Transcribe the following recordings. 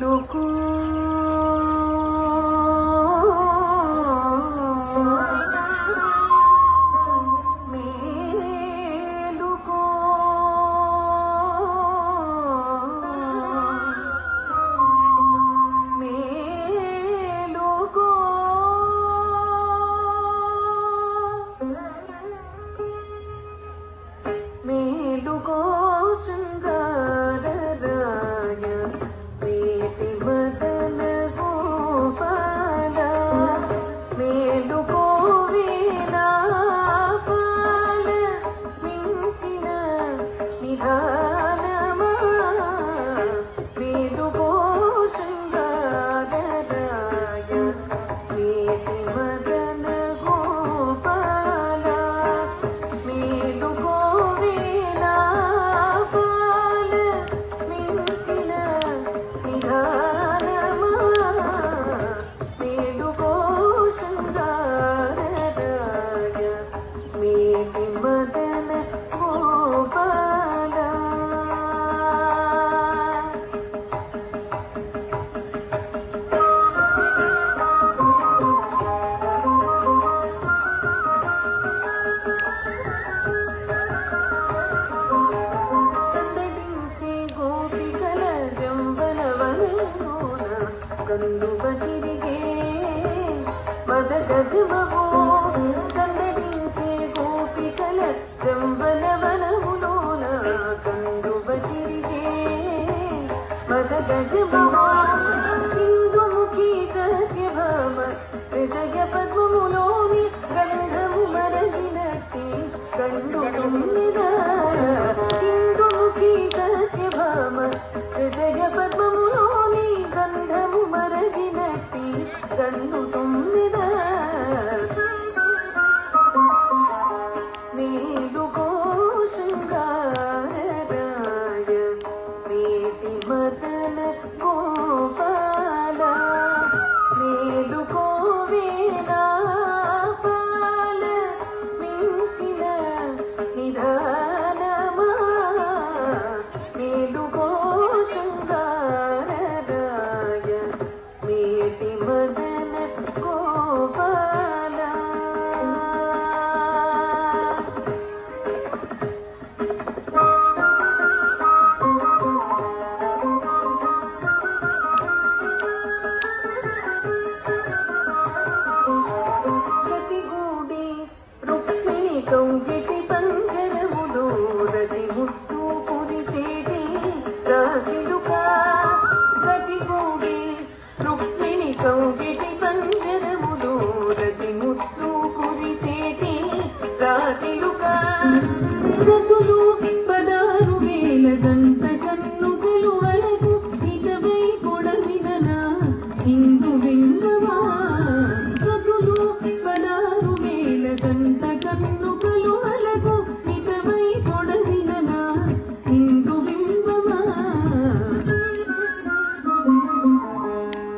మేలుకో మేలుకో మేలుకో మేలుకో శృంగారరాయ ప్రీతి మదన గోపాల మేలుకో వీణాపాల మించిన నిధానమా మేలుకో శృంగారరాయ ప్రీతి మదన గోపాల మేలుకో మదన గోపాల సందడించే గోపికల జంబనవనలోన కన్నువ తిరిగే మద గజమవో సందడించే గోపికల జంబనవనములోన కందువ తిరిగే మద గజమవో సింధుముఖి సత్యభామ హృదయ పద్మములోని గంధము మరసినట్టి కండు సింధుముఖి సత్యభామ హృదయ పద్మములోని గంధము మరసినట్టి కండు తొమ్మిదా మేలుకో శృంగారరాయ ప్రీతి మదన గోపాల మేలుకో వీణాపాల మించిన నిధానమా మేలుకో శృంగారరాయ ప్రీతి మదన గోపాల కౌగిటి పంజరములో రతి ముట్టు కురిసేటి రాజిలుక గతిగూడి రుక్మిణి కౌగిటి పంజరములో రతి ముట్టు కురిసేటి రాజిలుక రతులు 16,000 దంత కన్ను తెలువలకు ఇకవై పొడవిననా ఇందు బింబమా రతులు 16,000 దంత కన్ను కలువలకు ఇకవై పొడవిననా ఇందు బింబమా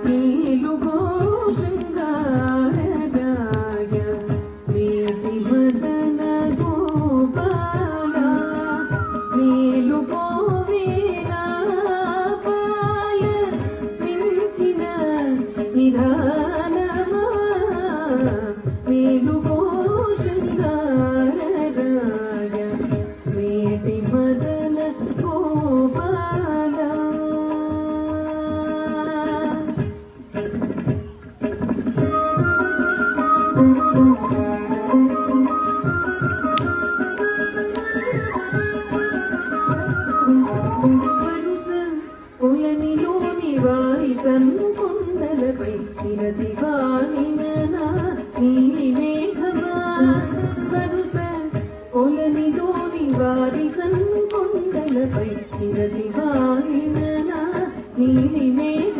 మేలుకో శృంగారరాయ ప్రీతి మదన గోపాల మేలుకో వీణాపాల మించిన నిధానమా మేలుకో శృంగారరాయ ప్రీతి మదన గోపాల పొలనిలోని వారి కన్ను కొండలపై నిరతివానినా నీలి మేఘమా సరుస పొలనిలోని వారి కన్ను కొండలపై నిరతివానినా నీలి మేఘ